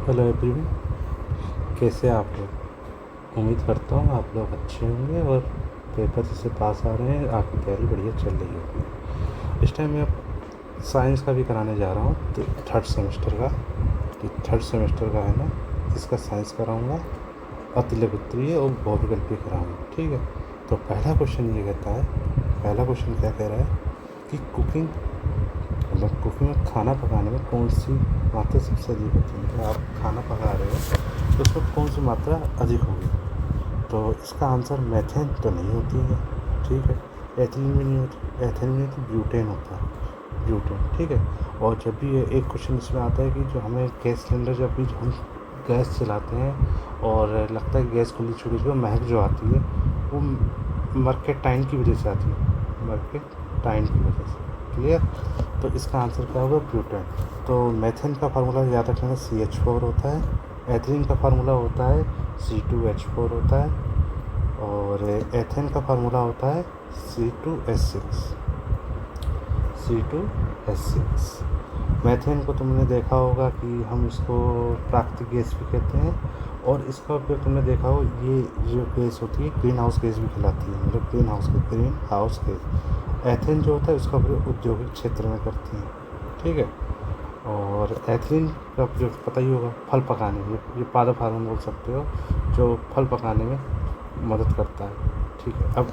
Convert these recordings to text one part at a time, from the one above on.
Hello everyone, कैसे आप लोग। उम्मीद करता हूँ आप लोग अच्छे होंगे और पेपर से पास आ रहे हैं, आपकी तैयारी बढ़िया चल रही होगी। इस टाइम मैं साइंस का भी कराने जा रहा हूँ, तो थर्ड सेमेस्टर का, कि थर्ड सेमेस्टर का है ना, इसका साइंस कराऊँगा, अतिलघुत्तरीय और बहुविकल्पीय कराऊँगा। ठीक है, तो पहला क्वेश्चन ये कहता है, पहला क्वेश्चन क्या कह रहा है कि कुकिंग में खाना पकाने में कौन सी मात्रा सबसे अधिक होती है। मतलब आप खाना पका रहे हो तो उसमें कौन सी मात्रा अधिक होगी। तो इसका आंसर मेथेन तो नहीं होती है, ठीक है, एथिलीन भी नहीं होती, एथिलीन में तो ब्यूटेन होता है, ब्यूटेन। ठीक है, और जब भी एक क्वेश्चन इसमें आता है कि जो हमें गैस सिलेंडर, जब भी हम गैस चलाते हैं और लगता है गैस खुली छुड़ी जो महक जो आती है वो मर्केटाइन की वजह से आती है, मर्केटाइन की वजह से। क्लियर। तो इसका आंसर क्या होगा, ब्यूटेन। तो मेथेन का फार्मूला याद रखना CH4 होता है, एथिलीन का फार्मूला होता है C2H4 होता है, और एथेन का फार्मूला होता है C2H6, C2H6। मेथेन को तुमने देखा होगा कि हम इसको प्राकृतिक गैस भी कहते हैं, और इसका उपयोग तुमने देखा हो, ये जो गैस होती है ग्रीन हाउस गैस भी कहलाती है, मतलब ग्रीन हाउस गैस। एथेन जो होता है उसका प्रयोग औद्योगिक क्षेत्र में करते हैं। ठीक है, और एथिलीन का प्रयोग पता ही होगा फल पकाने में, ये पादप हार्मोन बोल सकते हो, जो फल पकाने में मदद करता है। ठीक है, अब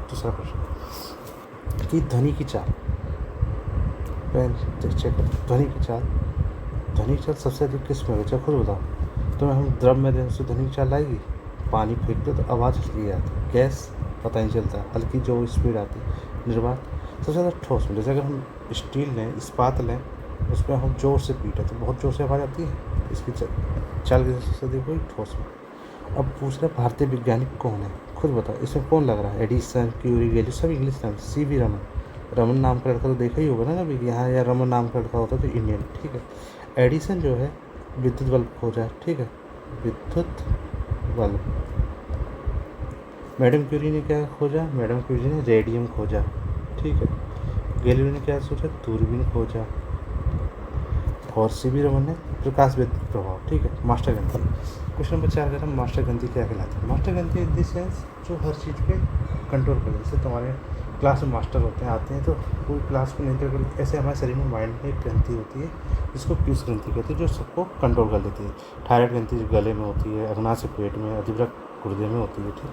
दूसरा क्वेश्चन कि ध्वनि की चाल, चेक करो ध्वनि की चाल, ध्वनि की चाल सबसे अधिक किस में बचा, खुद बताओ। तो हम द्रव में देने से ध्वनि की चाल आएगी, पानी फेंक दो तो आवाज़ हल्की आती है, गैस पता नहीं चलता, हल्की जो स्पीड आती है, निर्वात सबसे ज़्यादा ठोस में। जैसे अगर हम स्टील लें, इस्पात लें, उस पर हम ज़ोर से पीटे तो बहुत ज़ोर से आवाज़ आती है, इसकी चाल की सबसे अधिक हुई ठोस में। अब पूछ रहे भारतीय वैज्ञानिक कौन है, खुद बताओ। इसमें कौन लग रहा है, एडिसन, क्यूरी, गैलीलियो, सब इंग्लिश नाम। CV रमन, रमन नाम का लड़का तो देखा ही होगा ना कभी, यहाँ या रमन नाम का लड़का होता तो इंडियन। ठीक है, एडिसन जो है विद्युत बल्ब खोजा। ठीक है, विद्युत बल्ब। मैडम क्यूरी ने क्या खोजा, मैडम क्यूरी ने रेडियम खोजा। ठीक है, गैलीलियो ने क्या सोचा, दूरबीन खोजा, और CV रमन ने प्रकाश विद्युत प्रभाव। ठीक है, मास्टर गंति। क्वेश्चन नंबर 4 कहता है मास्टर गंति क्या कहलाती है। मास्टर गंति इन द सेंस जो हर चीज़ पे कंट्रोल करे। जैसे तुम्हारे क्लास में मास्टर होते हैं, आते हैं तो पूरी क्लास को नियंत्रण कर, ऐसे हमारे शरीर में माइंड में एक ग्रंथि होती है जिसको पीयूष ग्रंथि कहते हैं, जो सबको कंट्रोल कर लेती है। थायराइड ग्रंथि जो गले में होती है, अग्नाशय पेट में, अधिवृक्क गुर्दे में होती है। ठीक है,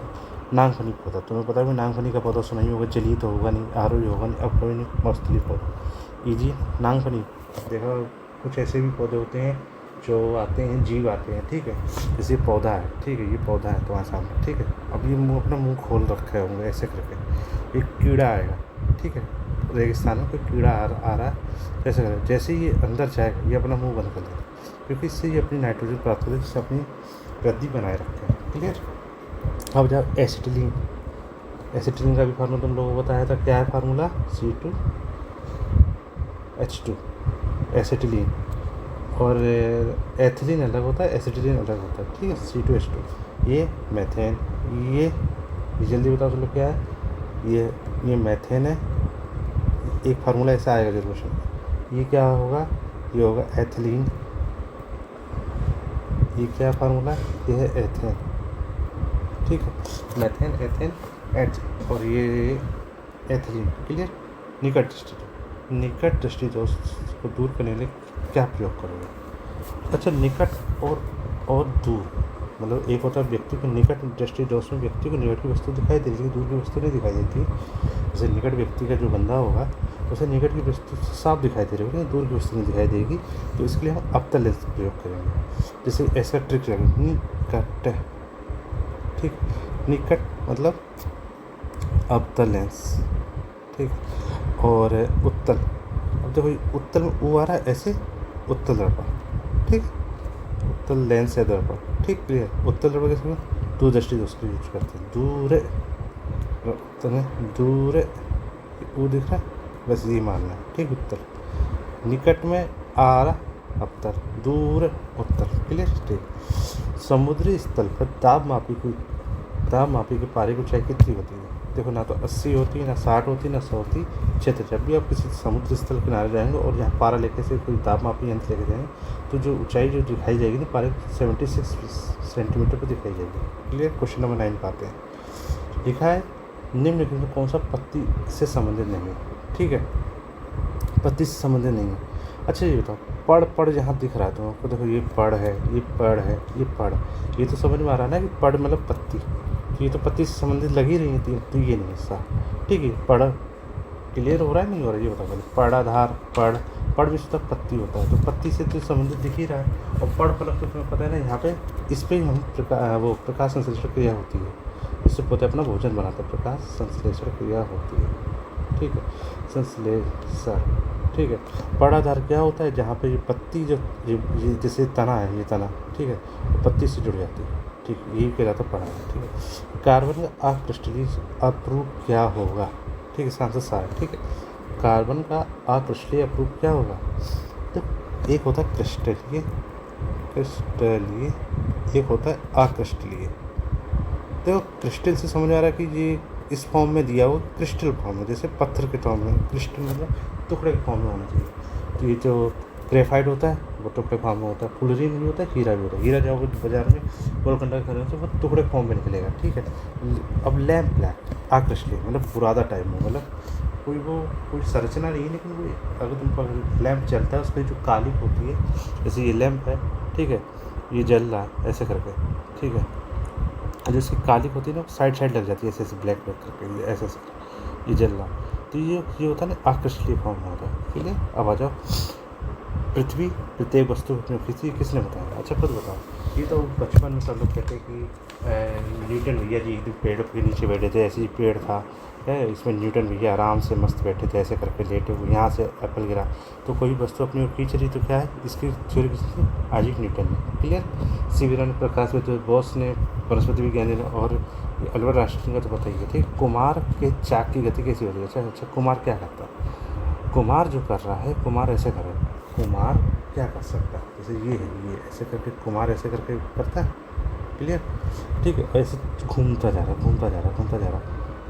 नागफनी पौधा, तुम्हें पता है नागफनी का पौधा सुना ही होगा, जलीय तो होगा नहीं, आरोही होगा नहीं, अब कभी नहीं, मस्तली पौधा ईजी नागफनी देखा। कुछ ऐसे भी पौधे होते हैं जो आते हैं, जीव आते हैं। ठीक है, जैसे पौधा है, ठीक है, ये पौधा है तुम्हारे सामने। ठीक है, अब ये मुँह, अपना मुँह खोल रखे होंगे ऐसे करके, एक कीड़ा आएगा। ठीक है, रेगिस्तान में कोई कीड़ा आ रहा है, कैसे करें, जैसे ही ये अंदर जाएगा ये अपना मुँह बंद कर देगा, क्योंकि इससे ये अपनी नाइट्रोजन प्राप्त करते, जिससे अपनी वृद्धि बनाए रखते हैं। क्लियर। अब जब एसिटिलीन, एसिटिलीन का भी फार्मूला तुम लोगों को बताया था, क्या है फार्मूला, C2H2, एसिटिलीन। और एथिलीन अलग होता है, एसिटिलीन अलग होता है। ठीक है, C2H2, ये मेथेन, ये जल्दी बताओ चलो क्या है, ये मेथेन है। एक फार्मूला ऐसा आएगा जरूर क्वेश्चन, ये क्या होगा, ये होगा एथिलीन। ये क्या फार्मूला, ये है एथेन। ठीक है, मेथेन, एथेन, और ये एथिलीन। क्लियर। निकट दृष्टि दोष को दूर करने के लिए क्या प्रयोग करोगे। अच्छा, निकट और दूर, मतलब एक होता है व्यक्ति को निकट दृष्टि दोष में व्यक्ति को निकट की वस्तु दिखाई दे रही है, दूर की वस्तु नहीं दिखाई देती। जैसे निकट व्यक्ति का जो बंदा होगा उसे निकट की वस्तु साफ दिखाई दे रही होगी, दूर की वस्तु नहीं दिखाई देगी, तो इसके लिए हम अवतल लेंस प्रयोग करेंगे। जैसे ऐसा ट्रिक लगेगा, निकट। ठीक, निकट मतलब अवतल लेंस। ठीक, और उत्तल, अब देखो उत्तल में ऊ आ रहा है ऐसे, उत्तल दर्पण। ठीक, उत्तल लेंस या दर्पण। ठीक, क्लियर। उत्तल दर्पण कैसे, दूरदृष्टि दोष के यूज करते हैं, दूर उत्तल में दूर, ऊ दिख रहा है, बस ये मानना है। ठीक, उत्तल। निकट में आ रहा अवतल, दूर उत्तल। क्लियर। ठीक, समुद्री स्थल पर दाब मापी की पारी की ऊंचाई कितनी होती है। देखो ना तो 80 होती है, ना 60 होती, ना 100 होती, क्षेत्र। जब भी आप किसी समुद्र स्थल किनारे जाएंगे और यहाँ पारा लेके से कोई ताप मापी यंत्र लेके जाएंगे तो जो ऊंचाई जो दिखाई जाएगी ना पारे 76 सेंटीमीटर पर दिखाई जाएगी। क्लियर। क्वेश्चन नंबर 9 पाते हैं। लिखा है निम्नलिखित में कौन सा पत्ती से संबंधित नहीं है। ठीक है, पत्ती से संबंधित नहीं है। अच्छा ये बताओ, पड़ जहाँ दिख रहा है तो आपको, देखो ये पड़ है, ये पड़ है, ये पड़, ये तो समझ में आ रहा है ना कि पड़ मतलब पत्ती, तो ये तो पत्ती से संबंधित लगी रही है, तो ये नहीं हिस्सा। ठीक है, पड़ क्लियर हो रहा है नहीं हो रहा है ये बताओ पहले। पड़ाधार, पड़ भी तो पत्ती होता है, तो पत्ती से तो संबंधित दिख ही रहा है। और पड़ फलक तो तुम्हें पता है ना, यहाँ पे इस पर हम प्रकाश संश्लेषण क्रिया होती है, इससे पोते अपना भोजन बनाते हैं, प्रकाश संश्लेषण क्रिया होती है। ठीक है, संश्लेषण। ठीक है, पड़ाधार क्या होता है, जहाँ पे ये पत्ती जो ये जैसे तना है, ये तना, ठीक है, तो पत्ती से जुड़ जाती है। ठीक, यही कहलाता है पड़ाधार। ठीक है, कार्बन का अक्रिस्टलीय अपरूप क्या होगा। ठीक है, इसका आंसर सारा। ठीक है, कार्बन का अक्रिस्टलीय अपरूप क्या होगा। तो एक होता है क्रिस्टलीय, एक होता है अक्रिस्टलीय। देखो क्रिस्टल से समझ आ रहा है कि ये इस फॉर्म में दिया हो, क्रिस्टल फॉर्म में, जैसे पत्थर के फॉर्म में, क्रिस्टल मतलब टुकड़े के फॉर्म में होना चाहिए। तो ये जो ग्रेफाइट होता है वो टुकड़े फॉर्म में होता है, फुलरी भी होता है, हीरा भी होता है। हीरा जाओगे बाजार में गोलकंडा खरीदो तो वो टुकड़े फॉर्म में निकलेगा। ठीक है, अब लैम्प ब्लैक आकृष्टलीय मतलब बुरादा टाइप में, मतलब कोई संरचना नहीं है, लेकिन वो अगर तुम पर लैम्प जलता है उसकी जो कालिक होती है, जैसे ये लैम्प है, ठीक है, ये जल रहा है ऐसे करके, ठीक है, जो इसकी कालिक होती है ना साइड लग जाती है ऐसे ब्लैक करके, ऐसे ये जल रहा, तो ये होता है ना आकृष्टलीय फॉर्म में होता है। ठीक है, अब आ जाओ, पृथ्वी प्रत्येक वस्तु अपनी होती है, किसने बताया। अच्छा खुद बताओ। ये तो बचपन में सब लोग कहते हैं कि न्यूटन भैया जी पेड़ के नीचे बैठे थे, ऐसे ही पेड़ था है, इसमें न्यूटन भैया आराम से मस्त बैठे थे, ऐसे करके लेटे हुए, यहाँ से एप्पल गिरा, तो कोई वस्तु अपनी ओर खींच रही, तो क्या है इसकी थ्योरी किसने, आइजैक न्यूटन ने। क्लियर। सीवीरन प्रकाश में तो बॉस ने, वनस्पति विज्ञान ने, और अल्बर्ट आइंस्टाइन का तो बताइए। ठीक, कुमार के चाक की गति कैसी होती है। अच्छा, कुमार क्या करता है, कुमार जो कर रहा है, कुमार ऐसे करे, कुमार क्या कर सकता है, जैसे ये है, ये ऐसे करके कुमार ऐसे करके करता है। क्लियर। ठीक है, ऐसे घूमता जा रहा,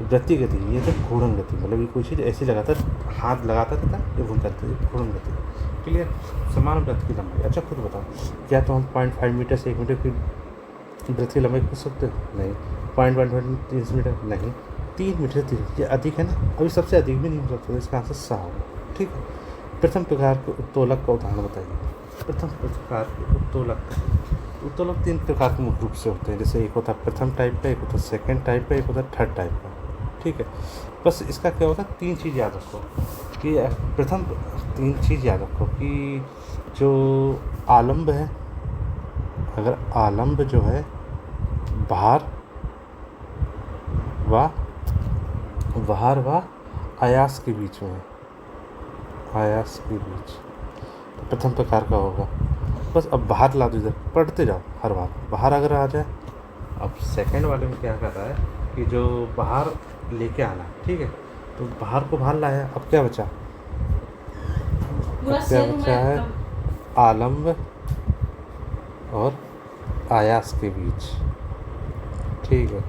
गति ये तो घूर्णन गति, मतलब ये कोई चीज़ ऐसी लगाता हाथ लगाता था, ये घूमता था, ये घूर्णन गति। क्लियर। समान वृत्त की लंबाई। अच्छा खुद बताओ, क्या तो हम 0.5 मीटर से 1 मीटर की वृत्त की लंबाई पूछ सकते हो। नहीं। 0.1 मीटर नहीं, 3 मीटर से 3, ये अधिक है ना, अभी सबसे अधिक भी नहीं हो सकता, इसका आंसर 6 होगा। ठीक है, प्रथम प्रकार के उत्तोलक का उदाहरण बताइए। प्रथम प्रकार के उत्तोलक 3 प्रकार के मुख्य रूप से होते हैं, जैसे एक होता है प्रथम टाइप का, एक होता है सेकंड टाइप का, एक होता है थर्ड टाइप का। ठीक है, बस इसका क्या होता है, 3 चीज़ याद रखो कि प्रथम 3 चीज़ याद रखो कि जो आलम्ब है, अगर आलम्ब जो है भार व आयास के बीच में, आयास के बीच, तो प्रथम प्रकार का होगा। बस अब बाहर ला दो, इधर पढ़ते जाओ हर बार, बाहर अगर आ जाए। अब सेकंड वाले में क्या कर रहा है कि जो बाहर लेके आना, ठीक है, तो बाहर को बाहर लाया, अब क्या बचा, है आलम्ब और आयास के बीच। ठीक है,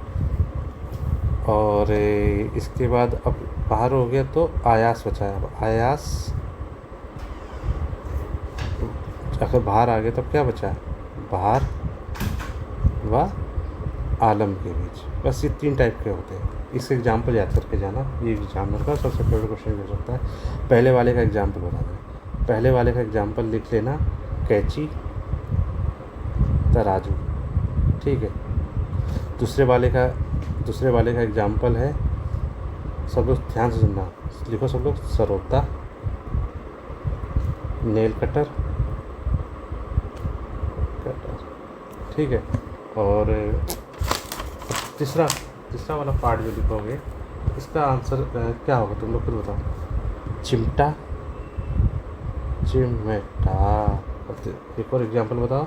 और इसके बाद अब बाहर हो गया तो आयास बचा है। अब आयास अगर बाहर आ गया तब क्या बचा है, बाहर व आलम के बीच। बस ये 3 टाइप के होते हैं। इससे एग्जाम्पल याद करके जाना, ये एग्जाम्पल का सबसे फेवरेट क्वेश्चन हो सकता है। पहले वाले का एग्जाम्पल बता दें, पहले वाले का एग्जाम्पल लिख लेना, कैंची तराजू। ठीक है, दूसरे वाले का एग्जाम्पल है, सब लोग ध्यान से सुनना, लिखो सब लोग, सरोता, नेल कटर। ठीक है, और तीसरा वाला पार्ट जो लिखोगे इसका आंसर क्या होगा, तुम लोग खुद बताओ। चिमटा, एक और एग्जाम्पल बताओ।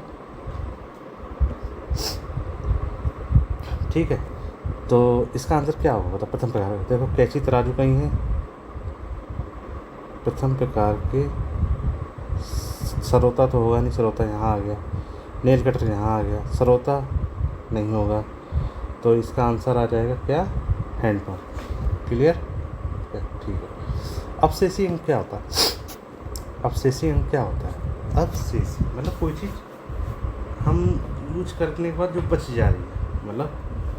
ठीक है, तो इसका आंसर क्या होगा बताओ। प्रथम प्रकार, देखो कैंची तराजू कहीं है, प्रथम प्रकार के। सरोता तो होगा नहीं, सरोता यहाँ आ गया, नेल कटर यहाँ आ गया, सरोता नहीं होगा, तो इसका आंसर आ जाएगा क्या, हैंड पंप। क्लियर? ठीक है। अब्सेसिव अंग क्या होता है? अब्सेसिव अंग क्या होता है? अब्सेसिव मतलब कोई चीज़ हम यूज करने के बाद जो बच जा रही है, मतलब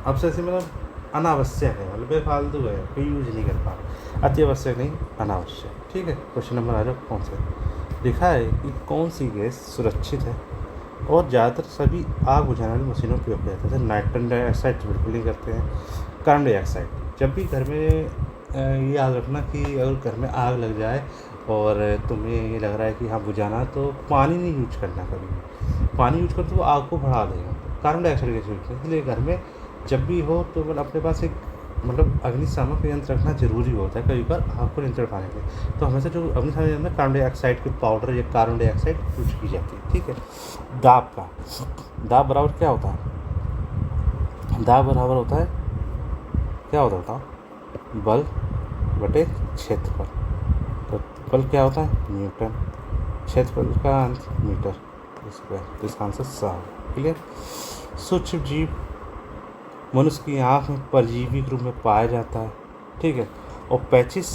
अब्सेसिव मतलब अनावश्यक है, मतलब बेफालतू है, कोई यूज नहीं कर पा रहा, अति आवश्यक नहीं, अनावश्यक। ठीक है। क्वेश्चन नंबर आ जाओ कौन सा लिखा है कि कौन सी गैस सुरक्षित है और ज़्यादातर सभी आग बुझाने वाली मशीनों में उपयोग किया जाता है? नाइट्रोजन डाइऑक्साइड बिल्कुल नहीं करते हैं। कार्बन डाइऑक्साइड, जब भी घर में ये याद रखना कि अगर घर में आग लग जाए और तुम्हें ये लग रहा है कि हाँ बुझाना, तो पानी नहीं यूज करना कभी भी। पानी यूज करते तो वो आग को बढ़ा देगा। कार्बन डाइऑक्साइड गैस यूज करना, इसलिए घर में जब भी हो तो मतलब अपने पास एक मतलब अग्निशामक यंत्र रखना जरूरी होता है कई बार आग को नियंत्रण पाने के लिए। तो हमेशा जो अग्निशामक यंत्र में कार्बन डाइऑक्साइड के पाउडर या कार्बन डाइऑक्साइड यूज की जाती है। ठीक है। दाब का, दाब बराबर क्या होता है? दाब बराबर होता है क्या होता है बताओ? बल बटे क्षेत्रफल। तो बल क्या होता है? न्यूटन। क्षेत्रफल का अंश मीटर स्क्वायर। तो इसका आंसर 7। क्लियर? सूक्ष्म जीव मनुष्य की आँख में परजीवी के रूप में पाया जाता है। ठीक है। और 25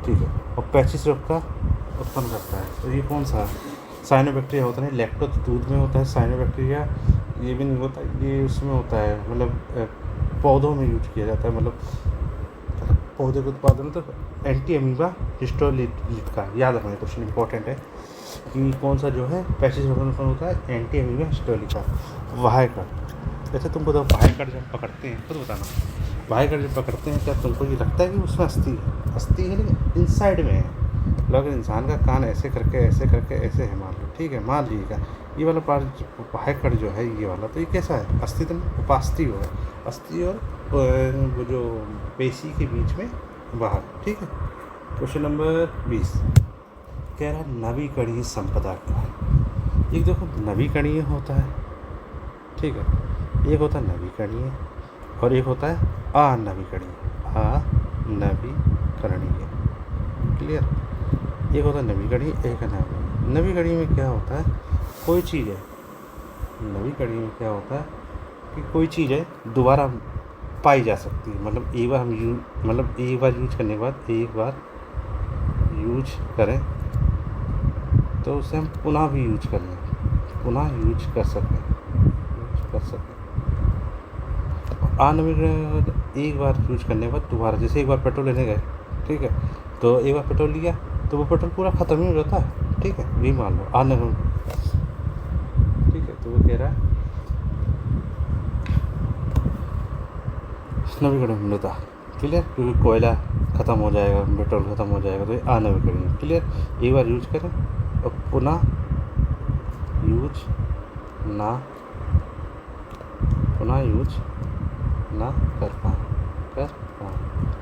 ठीक है, और 25 रोग का उत्पन्न करता है। तो ये कौन सा साइनोबैक्टीरिया होता है? लैक्टोज दूध में होता है। साइनोबैक्टीरिया ये भी नहीं होता, ये उसमें होता है मतलब पौधों में यूज किया जाता है, मतलब पौधे के उत्पादन में। तो एंटी अमीबा हिस्टोलिट का याद रखना, क्वेश्चन इंपॉर्टेंट है कि कौन सा जो है 25 रोग का उत्पन्न होता है? Anti amoeba histolytica. वाहिकट, जैसे तुमको तो वाहिकट जब पकड़ते हैं खुद बताना, वाहिकट जब पकड़ते हैं क्या तुमको ये लगता है कि उसमें अस्थि है? अस्थि है लेकिन इनसाइड में है। मतलब अगर इंसान का कान ऐसे करके ऐसे है मान लो, ठीक है, मान लीजिएगा ये वाला पार्ट वाहिकट जो है ये वाला, तो ये कैसा है? अस्थि तो उपास्थि हो है, अस्थि और वो जो पेशी के बीच में बाहर। ठीक है। क्वेश्चन नंबर 20 कह रहा नवीकरणीय संपदा का। एक देखो नवीकरणीय होता है, ठीक है, एक होता है नवीकरणीय और एक होता है अनवीकरणीय। अनवीकरणीय। क्लियर? एक होता है नवीकरणीय, एक है नवीकरणीय। नवीकरणीय में क्या होता है? कोई चीज़ है, नवीकरणीय में क्या होता है कि कोई चीज़ है दोबारा पाई जा सकती है, मतलब एक बार हम मतलब एक बार यूज करने के बाद एक बार यूज करें तो उसे हम पुनः भी यूज कर लें, पुनः यूज कर सकें। अनवीकरणीय एक बार यूज करने के बाद दोबारा, जैसे एक बार पेट्रोल लेने गए, ठीक है, तो एक बार पेट्रोल लिया तो वो पेट्रोल पूरा ख़त्म ही हो जाता है। ठीक है, यही मान लो अनवीकरणीय। ठीक है, तो वो कह रहा है नवीकरणीय मृदा। क्लियर? क्योंकि कोयला ख़त्म हो जाएगा, पेट्रोल ख़त्म हो जाएगा, तो ये अनवीकरणीय। क्लियर? एक बार यूज करें और पुनः यूज ना कर पाए।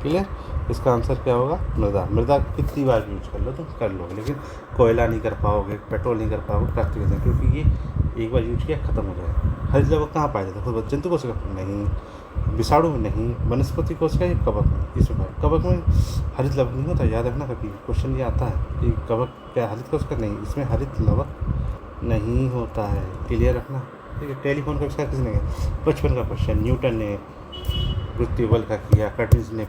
क्लियर? इसका आंसर क्या होगा? मृदा। मृदा कितनी बार यूज कर लो तुम कर लोगे, लेकिन कोयला नहीं कर पाओगे, पेट्रोल नहीं कर पाओगे प्राकृतिक गैस, क्योंकि ये एक बार यूज किया ख़त्म हो जाएगा। हरित लवक कहाँ पाया जाता है? खुद जंतु कोशिका नहीं, विषाणु में नहीं, वनस्पति कोशिका या कवक में। इसमें कवक में हरित लवक नहीं होता, याद रखना, कभी क्वेश्चन ये आता है कि कवक क्या हरित कोशिका? नहीं, इसमें हरित लवक नहीं होता है। क्लियर रखना। ठीक है। टेलीफोन का आविष्कार किसने किया? 55 का क्वेश्चन। न्यूटन ने गुरुत्वीय बल का किया, कर्टनिस ने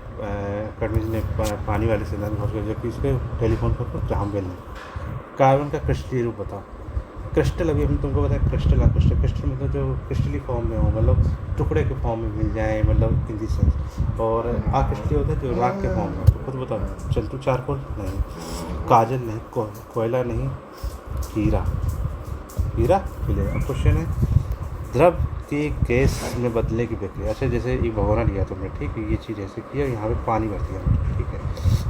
पानी वाले सिद्धांत खोज कर, जबकि इसके टेलीफोन का ग्राहम बेल ने। कार्बन का क्रिस्टलीय रूप बताओ। क्रिस्टल, अभी हम तुमको बताया क्रिस्टल मतलब जो क्रिस्टली फॉर्म में हो, मतलब टुकड़े के फॉर्म में मिल जाए, मतलब इन दी सेंस। और अक्रिस्टलीय होता है जो राख के फॉर्म में। तो खुद बताओ। चंदू चारकोल नहीं, काजल नहीं, कोयला नहीं, हीरा। क्लियर? अब क्वेश्चन है द्रव के गैस में बदलने की प्रक्रिया। अच्छा, जैसे एक भगोना लिया तुमने, ठीक है, ये चीज़ ऐसे किया, यहाँ पे पानी भर दिया, ठीक है,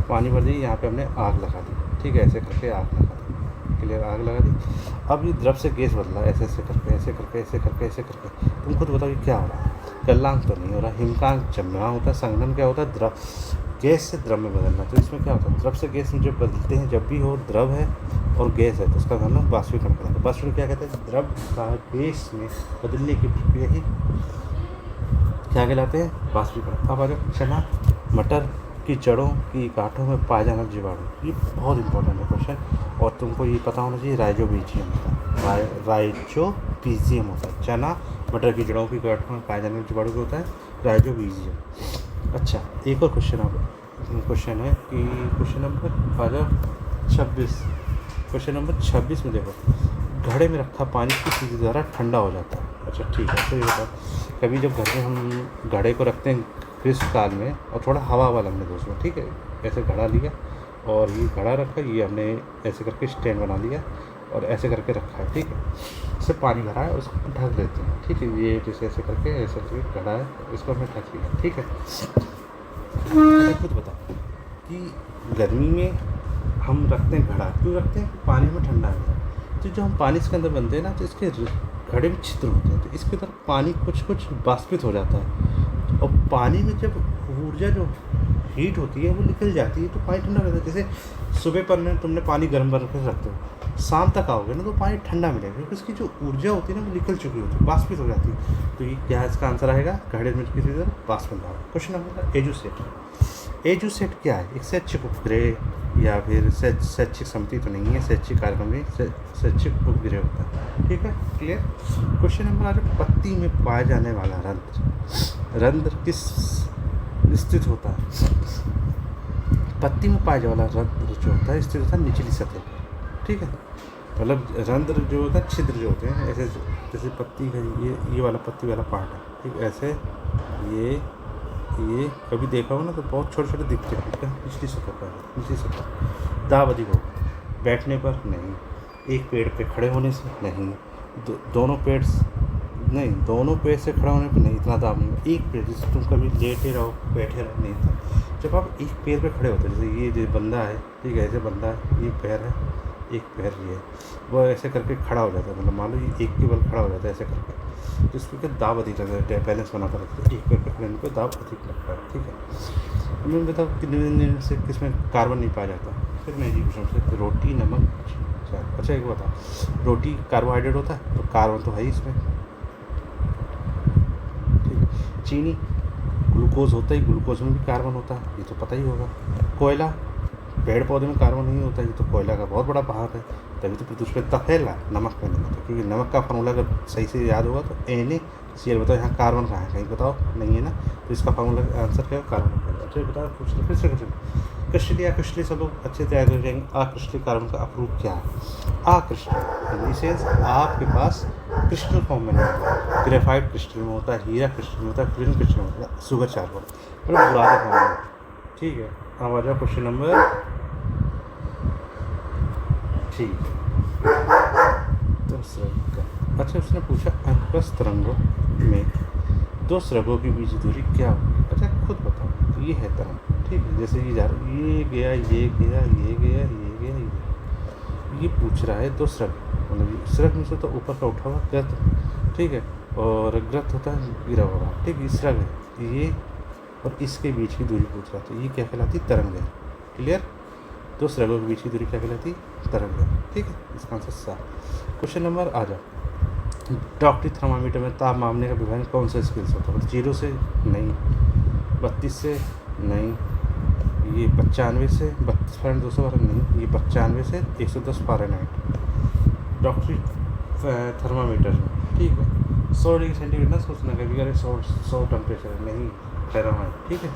पानी भर दी, यहाँ पे हमने आग लगा दी, ठीक है, ऐसे करके आग लगा दी। क्लियर? आग लगा दी। अब ये द्रव से गैस बदला, ऐसे करके। तुम खुद बताओ ये क्या हो रहा है? गलनांक तो नहीं हो रहा, हिमकांक जमना होता है, संघनन क्या होता है? द्रव गैस से द्रव में बदलना। तो इसमें क्या होता है? द्रव से गैस में जब बदलते हैं, जब भी हो द्रव है और गैस है तो उसका नाम बाष्पीकरण कहते हैं। बाष्पीकरण क्या कहते हैं? द्रव का गैस में बदलने की प्रक्रिया ही क्या कहलाते हैं? बाष्पीकरण। अब अगर चना मटर की जड़ों की गांठों में पाया जाना जीवाणु, ये बहुत इंपॉर्टेंट है क्वेश्चन, और तुमको ये पता होना चाहिए राइजोबीजियम होता है। राइजोबीजियम होता है। चना मटर की जड़ों की गांठों में पाया जाने वाला जीवाणु क्या होता है? राइजोबीजियम। अच्छा, एक और क्वेश्चन है कि क्वेश्चन नंबर 26। क्वेश्चन नंबर 26 में देखो, घड़े में रखा पानी किस चीज़ द्वारा ठंडा हो जाता है। अच्छा ठीक है, तो ये बताओ, कभी जब घर में हम घड़े को रखते हैं ग्रीष्म काल में, और थोड़ा हवा लगने दो उसमें, ठीक है, ऐसे घड़ा लिया और ये घड़ा रखा, ये हमने ऐसे करके स्टैंड बना लिया और ऐसे करके रखा है, ठीक है, इससे पानी भरा है, उसको ढक देते हैं, ठीक है, ये जैसे ऐसे करके घड़ा है, इसको हमने ढक लिया, ठीक है। अच्छा खुद बताओ कि गर्मी में हम रखते हैं घड़ा, क्यों रखते हैं? पानी में ठंडा है। तो जो हम पानी इसके अंदर बनते हैं ना, तो इसके घड़े में छिद्र होते हैं, तो इसके अंदर पानी कुछ वाष्पित हो जाता है, और पानी में जब ऊर्जा जो हीट होती है वो निकल जाती है, तो पानी ठंडा रहता है। जैसे सुबह पर तुमने पानी गर्म कर रखते हो, शाम तक आओगे ना तो पानी ठंडा मिलेगा, क्योंकि उसकी जो ऊर्जा होती है ना वो निकल चुकी होती है, वाष्पित हो जाती है। तो ये क्या इसका आंसर आएगा? घड़े में किसी तरह वाष्पित भाव। Question number Edusat. एजुसेट क्या है? एक शैक्षिक उपग्रह या फिर शैक्षिक समिति तो नहीं है, शैक्षिक कार्यक्रम में शैक्षिक उपग्रह होता है, ठीक है, क्लियर। क्वेश्चन नंबर आ रहा है, पत्ती में पाए जाने वाला रंध्र किस स्थित होता है? पत्ती में पाए जाने वाला रंध्र जो होता है स्थित होता है निचली सतह पर, ठीक है, मतलब रंध्र जो होता है, छिद्र जो होते हैं ऐसे, जैसे पत्ती का ये वाला पत्ती वाला पार्ट है, ठीक, ऐसे ये कभी देखा हो ना तो बहुत छोटे छोटे दिखते हैं, ठीक है, निचली सतह पर, निचली सतह। दाब अधिक हो, बैठने पर नहीं, एक पेड़ पे खड़े होने से नहीं, दोनों पेड़ से खड़ा होने पर नहीं, इतना दाब नहीं। एक पेड़, जैसे तुम कभी लेटे रहो बैठे रहो, नहीं था, जब आप एक पैर पे खड़े होते हैं, जैसे ये जो बंदा है, ठीक है, ऐसे बंदा है, ये पैर है, एक पैर ये है, वो ऐसे करके खड़ा हो जाता है, मतलब मान लो ये एक के बल खड़ा हो जाता है ऐसे करके, जिसको क्या दाब अधिक लगता है, बैलेंस बना कर रखते हैं, एक पैर पे खड़े होने पर दाब अधिक लगता है, ठीक है। हमें बताओ कि से किसमें कार्बन नहीं पाया जाता? फिर मैं एजुकेशन से, रोटी, नमक, चाय। अच्छा एक बताओ, रोटी कार्बोहाइड्रेट होता है, तो कार्बन तो है ही इसमें, ठीक है। चीनी ग्लूकोज होता है, ग्लूकोज में भी कार्बन होता है, ये तो पता ही होगा। कोयला, पेड़ पौधे में कार्बन नहीं होता, ये तो कोयला का बहुत बड़ा भाग है, तभी तो प्रदूषण में इतना फैला, नमक में नहीं होता, क्योंकि नमक का फार्मूला अगर सही से याद होगा तो NaCl। बताओ यहाँ कार्बन कहाँ है? कहीं बताओ, नहीं है ना, तो इसका फार्मूला आंसर क्या है? कार्बन का। अच्छा बताओ, फिर से क्रिस्टलीय अक्रिस्टलीय सब लोग अच्छे तैयार कर जाएंगे। अक्रिस्टलीय कार्बन का अप्रूव क्या है? अक्रिस्टलीय सेंस आपके पास क्रिस्टल फॉर्म में नहीं होता, ग्रेफाइट क्रिस्टल में होता है, हीरा क्रिस्टल में होता है, क्लिन क्रिस्टल में होता है, शुगर चार्कोल, मतलब बुरादा फॉर्म में, ठीक है। अब आ जाओ क्वेश्चन नंबर, ठीक है, अच्छा उसने पूछा अनुप्रस्थ तरंगों में दो स्रगों की बीच दूरी क्या होगी? अच्छा खुद बताओ। तो ये है तरंग, ठीक है, जैसे ये जा रहा, ये गया, ये गया, ये गया, ये गया, ये पूछ रहा है दो स्रग, मतलब स्रग में से तो ऊपर का उठा हुआ ग्रत, ठीक है, और ग्रत होता है गिरा हुआ, ठीक है, स्रग है ये, और इसके बीच की दूरी पूछ रहा था, ये क्या कहलाती? तरंग है, क्लियर। दो स्रगों के बीच की दूरी क्या कहलाती? तरंग है, ठीक है, इसका आंसर साफ। क्वेश्चन नंबर आ जाओ, डॉक्टरी थर्मामीटर में ताप मापने का विभाजन कौन सा स्केल से होता है? 0 से नहीं, 32 से नहीं, ये 95 से 32.212 नहीं, ये 95 से 110 फ़ारेनहाइट डॉक्टरी थर्मामीटर में, ठीक है। 100 डिग्री सेंटीग्रेड ना सोचना कभी, अरे 100 टेम्परेचर नहीं, फ़ारेनहाइट, ठीक है।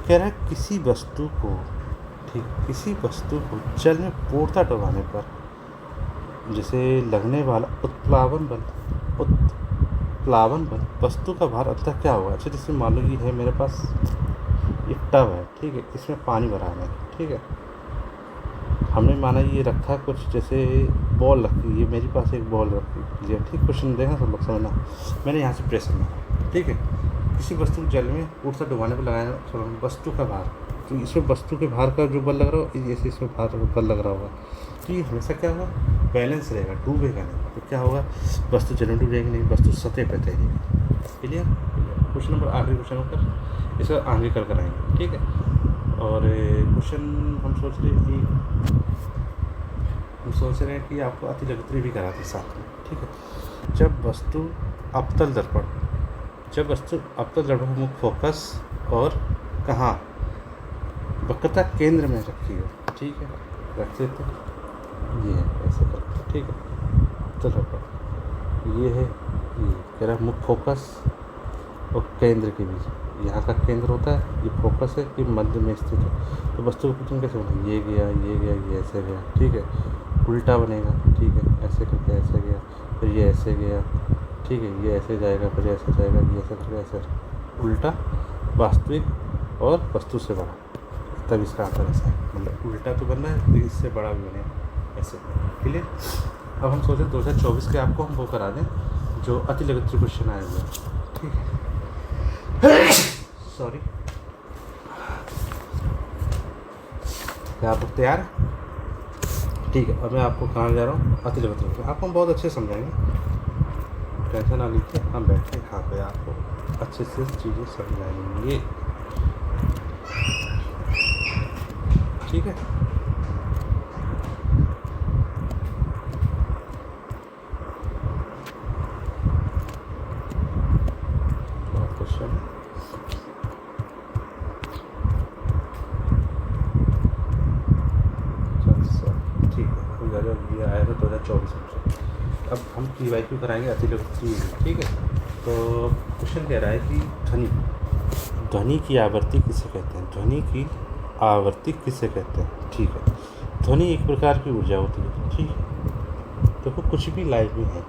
कह रहा है किसी वस्तु को, ठीक, किसी वस्तु को जल में पूर्णतः डुबाने पर जैसे लगने वाला उत्प्लावन बल वस्तु का भार अंततः क्या होगा? अच्छा जैसे मान लो ये है मेरे पास एक टब है, ठीक है, इसमें पानी भरा है, ठीक है, हमने माना ये रखा कुछ, जैसे बॉल रखी, ये मेरे पास एक बॉल रखी है, ठीक, क्वेश्चन देखना सब लोग समझना, मैंने यहाँ से प्रेशर मारा, ठीक है, किसी वस्तु को जल में पूर्णतः डुबाने पर लगाया वस्तु का भार, तो इसमें वस्तु के भार का जो बल लग रहा हो, जैसे इसमें भार बल लग रहा होगा, तो ये हमेशा क्या होगा? बैलेंस रहेगा, डूबेगा नहीं, तो क्या होगा? वस्तु जल में डूबेगी नहीं, वस्तु सतह पर तैरेगी, क्लियर। क्वेश्चन नंबर, आखिरी क्वेश्चन होकर इसका आगे कर कराएंगे, ठीक है। और क्वेश्चन हम सोच रहे हैं कि आपको अतिलग्त्री भी कराते साथ में, ठीक है। जब वस्तु अवतल दर्पण मुख्य फोकस और कहाँ वक्रता केंद्र में रखी हो, ठीक है, रखते थे, ये है ऐसे करके, ठीक है, तो रखो ये है, ये कह रहा मुख्य फोकस और केंद्र के बीच, यहाँ का केंद्र होता है, ये फोकस है, ये मध्य में स्थित है। तो वस्तु का पोजीशन कैसे बनेगा, ये गया, ये गया, ये ऐसे गया, ठीक है। उल्टा बनेगा, ठीक है, ऐसे करके ऐसे गया, फिर ये ऐसे गया, ठीक है, ये ऐसे जाएगा, फिर ऐसे जाएगा, ये ऐसे करके ऐसे, उल्टा वास्तविक और वस्तु से बड़ा, तब इसका आंसर ऐसा है। मतलब उल्टा तो बनना है, लेकिन इससे बड़ा भी बनेगा, ऐसे। क्लियर। अब हम सोचे 2024 के आपको हम वो करा दें जो अति लघु क्वेश्चन आए हुए हैं, ठीक है। सॉरी, क्या आप लोग तैयार हैं? ठीक है। अब मैं आपको कहाँ जा रहा हूँ, अति लघु। आपको हम बहुत अच्छे समझाएंगे, टेंशन ना लीजिए, हम बैठ के यहाँ पे आपको अच्छे से चीज़ें समझाएंगे, ठीक है। क्वेश्चन ठीक है, ये आया था 2024 में। अब हम PYQ कराएंगे अति लघु, ठीक है। तो क्वेश्चन कह रहा है कि ध्वनि की आवृत्ति किसे कहते हैं, ध्वनि की आवृत्ति किसे कहते हैं, ठीक है। ध्वनि एक प्रकार की ऊर्जा होती है, ठीक है। देखो कुछ भी लाइफ में है,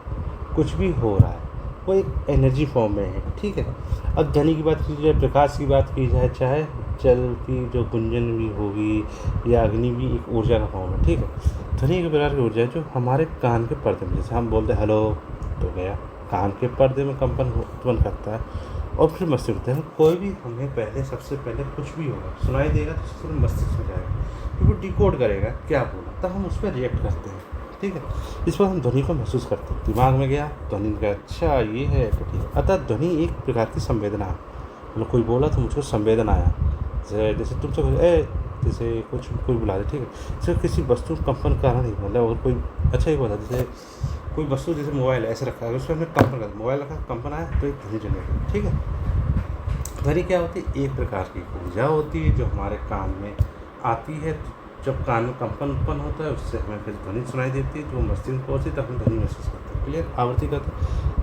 कुछ भी हो रहा है, वो एक एनर्जी फॉर्म में है, ठीक है। अब ध्वनि की बात की जाए, प्रकाश की बात की जाए, चाहे जल की जो गुंजन भी होगी या अग्नि भी एक ऊर्जा का फॉर्म है, ठीक है। ध्वनि एक प्रकार की ऊर्जा है जो हमारे कान के पर्दे में, जैसे हम बोलते हैं हेलो तो गया, कान के पर्दे में कंपन उत्पन्न करता है और फिर मस्तिष्क होता है। कोई भी हमें पहले, सबसे पहले कुछ भी होगा सुनाई देगा तो सबसे पहले मस्तिष्क में जाएगा, फिर वो डिकोड करेगा क्या बोला, तब हम उस पर रिएक्ट करते हैं, ठीक है। इस पर हम ध्वनि को महसूस करते हैं, दिमाग में गया ध्वनि का, अच्छा ये है तो ठीक है। अतः ध्वनि एक प्रकार की संवेदना है, मतलब कोई बोला तो मुझको संवेदना आया, जैसे तुमसे जैसे कुछ कोई बुला दे, ठीक है। सिर्फ किसी वस्तु कंपन कारण नहीं, मतलब अगर कोई अच्छा ही बोला, जैसे कोई वस्तु जैसे मोबाइल ऐसे रखा है, उसमें हमने कंपन कर, मोबाइल रखा, कंपन आया तो एक ध्वनि जनरेट, ठीक है। ध्वनि क्या होती है, एक प्रकार की ऊर्जा होती है जो हमारे कान में आती है, जब कान में कंपन उत्पन्न होता है उससे हमें फिर ध्वनि सुनाई देती है, जो मस्तिष्क को होती है तब हम ध्वनि महसूस करते हैं। क्लियर। आवृत्ति का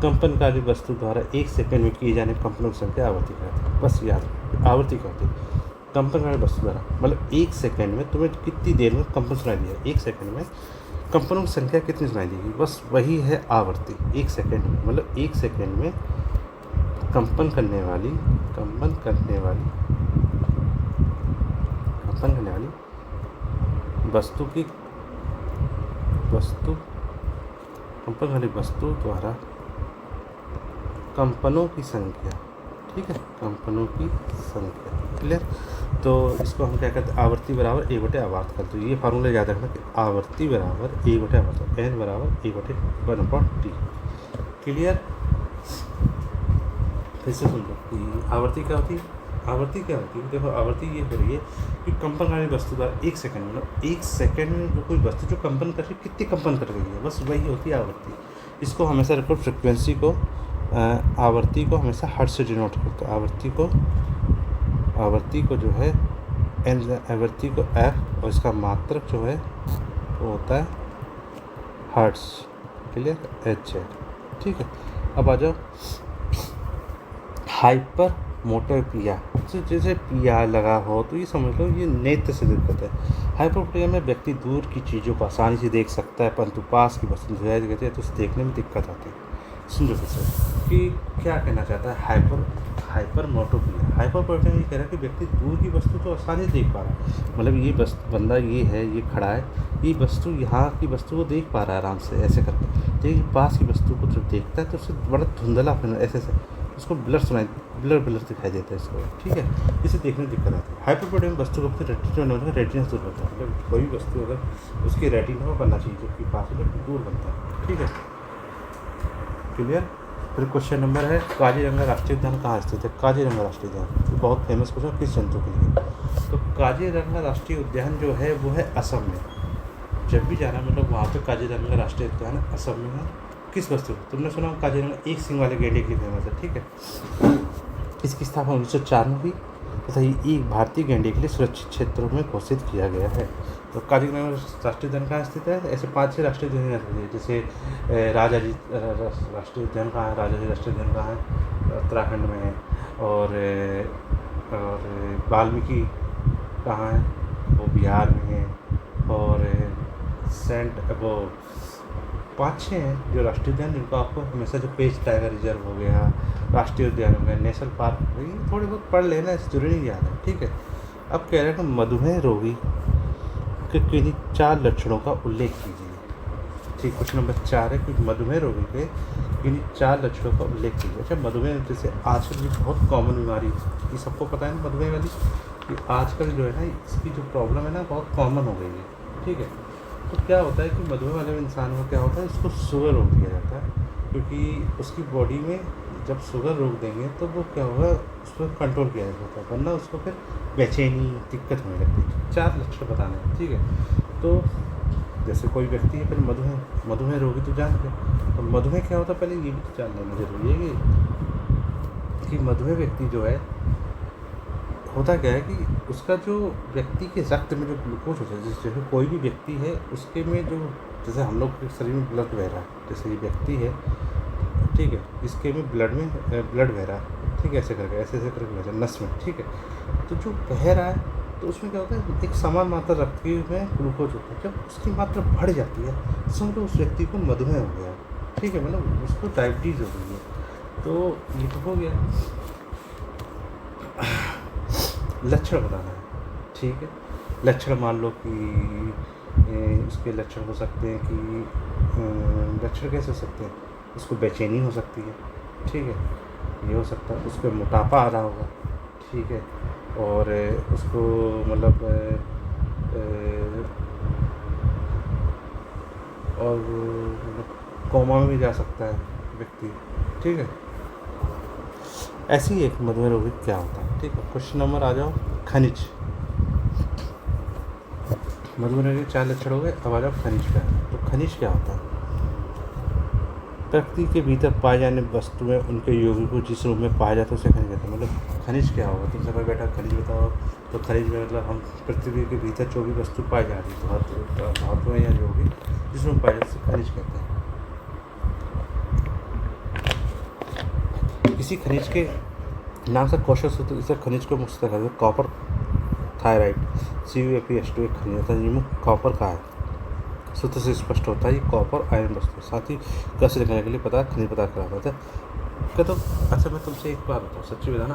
कंपनकारी वस्तु द्वारा 1 सेकंड में किए जाने कंपनों की संख्या आवृत्ति कहते हैं। बस याद रखिए, आवृत्ति क्या होती है, कंपनकारी वस्तु द्वारा, मतलब 1 सेकंड में तुम्हें कितनी देर में कंपन सुनाई दिया, 1 सेकंड में कंपनों की संख्या कितनी सुनाई देगी, बस वही है आवृत्ति। 1 सेकंड में, मतलब 1 सेकंड में कंपन करने वाली वस्तु कंपन वाली वस्तु द्वारा कंपनों की संख्या, ठीक है, कंपनों की संख्या। क्लियर। तो इसको हम क्या कहते हैं, आवृत्ति बराबर 1/आवर्त कर। तो ये फार्मूला याद रखना कि आवृत्ति बराबर 1/आवर्त, n बराबर 1/1/t। क्लियर। फिर से सुन लो कि आवृत्ति क्या होती है, आवृत्ति क्या होती है, देखो आवृत्ति ये हो रही है कि कंपन वाली वस्तु द्वारा 1 सेकंड, मतलब 1 सेकंड में जो कोई वस्तु जो कंपन कर रही है, कितनी कंपन कर रही है, बस वही होती है आवृत्ति। इसको हमेशा रखो, फ्रिक्वेंसी को, आवृत्ति को हमेशा हर्ट्ज से डिनोट करते हैं। आवृत्ति को जो है आवृत्ति को f और इसका मात्रक जो है वो होता है हर्ट्ज। क्लियर, h है, ठीक है। अब आ जाओ हाइपर मोटोपिया, जैसे पिया लगा हो तो ये समझ लो ये नेत्र से दिक्कत है। हाइपरमोटोपिया में व्यक्ति दूर की चीज़ों को आसानी से देख सकता है, परंतु पास की वस्तु कहते हैं तो उसे देखने में दिक्कत आती है। समझो कैसे कि क्या कहना चाहता है हाइपरमोटोपिया। हाइपरमोटोपिया ये कह रहा है कि व्यक्ति दूर की वस्तु तो आसानी से देख पा रहा है, मतलब ये बंदा ये है, ये खड़ा है, ये वस्तु यहाँ की वस्तु को देख पा रहा है आराम से ऐसे करके, लेकिन पास की वस्तु को जब देखता है तो उसे बड़ा धुंधला ऐसे उसको ब्लर दिखाई देता है इसको, ठीक है। इसे देखने में दिक्कत आती है। हाइपरमोटोपिया में वस्तु को रेटिना दूर बनता है, मतलब कोई भी वस्तु अगर उसकी रेटिना में बनना चाहिए जबकि पास में दूर बनता है, ठीक है। क्लियर। फिर क्वेश्चन नंबर है काजीरंगा राष्ट्रीय उद्यान कहाँ स्थित है। काजीरंगा राष्ट्रीय उद्यान तो बहुत फेमस क्वेश्चन, किस जंतु के लिए। तो काजीरंगा राष्ट्रीय उद्यान जो है वो है असम में। जब भी जाना मतलब वहाँ पे काजीरंगा राष्ट्रीय उद्यान असम में है। किस वस्तु, तुमने सुना काजीरंगा एक सिंह वाले गैंडे के लिए फेमस है, ठीक है। इसकी स्थापना 1904 में हुई तथा ये एक भारतीय गैंडे के लिए सुरक्षित क्षेत्रों में घोषित किया गया है। तो काजीरंगा राष्ट्रीय उद्यान कहाँ स्थित है, ऐसे 5-6 राष्ट्रीय उद्यान हैं, जैसे राजाजी राष्ट्रीय उद्यान कहाँ है, राजाजी राष्ट्रीय उद्यान कहाँ है, उत्तराखंड में है। और वाल्मीकि कहाँ है, वो बिहार में है। और सेंट वो 5-6 हैं जो राष्ट्रीय उद्यान, जिनको आपको हमेशा, जो पेंच टाइगर रिजर्व हो गया, राष्ट्रीय उद्यान हो गया, नेशनल पार्क हो गया, ये थोड़े बहुत पढ़ लेना, इस जरूरी नहीं याद है, ठीक है। अब कह रहे हैं कि मधुमेह रोगी के किन्हीं 4 लक्षणों का उल्लेख कीजिए। ठीक, क्वेश्चन नंबर 4 है कि मधुमेह रोगी के किन्हीं 4 लक्षणों का उल्लेख कीजिए। अच्छा, मधुमेह जैसे आजकल की बहुत कॉमन बीमारी, ये सबको पता है ना मधुमेह वाली, कि आजकल जो है ना इसकी जो प्रॉब्लम है ना बहुत कॉमन हो गई है, ठीक है। तो क्या होता है कि मधुमेह वाले इंसान में क्या होता है, इसको शुगर रोक दिया जाता है, क्योंकि उसकी बॉडी में जब शुगर रोक देंगे तो वो क्या होगा, उस पर कंट्रोल किया जाता है, वरना उसको फिर बेचैनी दिक्कत होने लगती है। 4 लक्षण बताने हैं, ठीक है। तो जैसे कोई व्यक्ति है, फिर मधुमेह रोगी तो जानते हैं, तो मधुमेह क्या होता है पहले ये भी तो जान लेना जरूरी है कि मधुमेह व्यक्ति जो है, होता क्या है कि उसका जो व्यक्ति के रक्त में जो ग्लूकोज होता है, जैसे कोई भी व्यक्ति है उसके में जो, जैसे हम लोग के शरीर में ब्लड बह रहा है, जैसे ये व्यक्ति है, ठीक है, इसके में ब्लड बह रहा है, ठीक है, ऐसे करके ऐसे करके बह रहा है नस में, ठीक है। तो जो बह रहा है तो उसमें क्या होता है, एक समान मात्रा रक्त की में ग्लूकोज होता है, जब उसकी मात्रा बढ़ जाती है समझो उस व्यक्ति को मधुमेह हो गया, ठीक है, मतलब उसको डायबिटीज़ हो गई है। तो ये तो हो गया, लक्षण बताना है, ठीक है। लक्षण मान लो कि उसके लक्षण हो सकते हैं कि लक्षण कैसे हो सकते हैं, उसको बेचैनी हो सकती है, ठीक है, ये हो सकता है, उसको मोटापा आ रहा होगा, ठीक है, और उसको मतलब और कोमा में भी जा सकता है व्यक्ति, ठीक है। ऐसी एक मधुमेह रोगी क्या होता है, ठीक है। क्वेश्चन नंबर आ जाओ, खनिज। मधुमेह रोगी 4 लक्षण हो गए, अब आ जाओ खनिज क्या है। तो खनिज क्या होता है, प्रकृति के भीतर पाए जाने वस्तुएं उनके यौगिक को जिस रूप में पाया जाता है उसे खनिज कहते हैं। मतलब खनिज क्या होगा, तुमसे कोई बैठा खनिज बताओ, तो खनिज में मतलब हम पृथ्वी के भीतर जो भी वस्तु पाई जा रही है, धातुएं या जो भी जिसमें पाए जाते हैं खनिज कहते हैं। किसी खनिज के नाम से क्वेश्चन सूत्र, इसे खनिज को मुख्य कहते हैं। कॉपर, थायराइड, CuFeS2 एक खनिज होता है जिसमें कॉपर का है, सूत्र से स्पष्ट होता है ये कॉपर आयरन वस्तु, साथ ही कैसे लिखने के लिए पदार्थ खनिज पदार्थ कराता है। क्या तो अच्छा, मैं तुमसे एक बात बताऊँ, सच्ची बताना,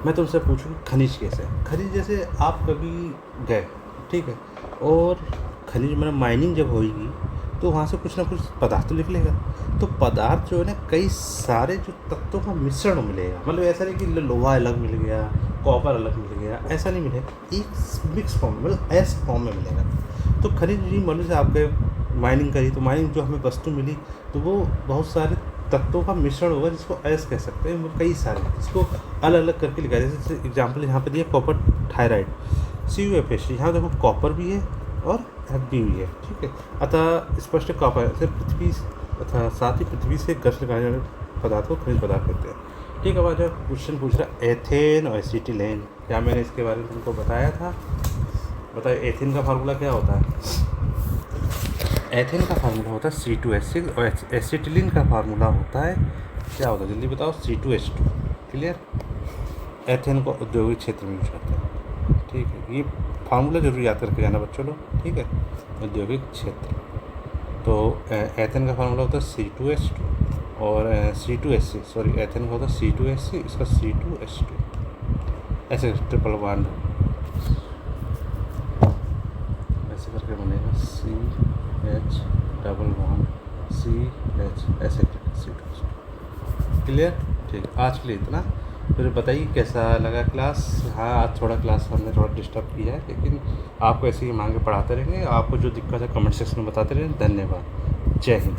मैं तुमसे पूछूँ खनिज कैसे है। खनिज जैसे आप कभी गए, ठीक है, और खनिज मतलब माइनिंग जब होगी तो वहाँ से कुछ ना कुछ पदार्थ तो निकलेगा, तो पदार्थ जो है ना कई सारे जो तत्वों का मिश्रण मिलेगा, मतलब ऐसा नहीं कि लोहा अलग मिल गया, कॉपर अलग मिल गया, ऐसा नहीं मिलेगा, एक मिक्स फॉर्म मतलब एस फॉर्म में मिलेगा। तो खनिज जी मान लो से आपके माइनिंग करी, तो माइनिंग जो हमें वस्तु मिली तो वो बहुत सारे तत्वों का मिश्रण होगा, जिसको एस कह सकते हैं, वो कई सारे, इसको अलग अलग करके लिखा है। जैसे एग्जाम्पल यहाँ पे दिया कॉपर थायराइड, CuFeS, यहाँ देखो कॉपर भी है और Fe भी है, ठीक है। अतः स्पष्ट कॉपर से पृथ्वी तथा साथ ही पृथ्वी से घर्षण करने वाले पदार्थ को खनिज पदार्थ कहते हैं, ठीक है। अब जब क्वेश्चन पूछ रहा एथेन और एसिटिलीन, क्या मैंने इसके बारे में तुमको बताया था, बताइए एथेन का फार्मूला क्या होता है। एथेन का फार्मूला होता है C2H6 और एसिटिलीन का फार्मूला होता है, क्या होता है जल्दी बताओ, C2H2, क्लियर। एथेन को औद्योगिक क्षेत्र में यूज करते हैं, ठीक है, ये फार्मूला जरूर याद करके जाना बच्चों लोग, ठीक है। औद्योगिक क्षेत्र, तो एथेन का फार्मूला होता है C2H2 और C2H6, सॉरी एथेन का होता है C2H6, इसका C2H2, ऐसे ट्रिपल बॉन्ड ऐसे करके बनेगा, CH डबल बॉन्ड CH, ऐसे करके C2H2, क्लियर, ठीक। आज के लिए इतना, फिर बताइए कैसा लगा क्लास। हाँ, आज थोड़ा क्लास हमने थोड़ा डिस्टर्ब किया है, लेकिन आपको ऐसे ही मांगे पढ़ाते रहेंगे, आपको जो दिक्कत है कमेंट सेक्शन में बताते रहें। धन्यवाद, जय हिंद।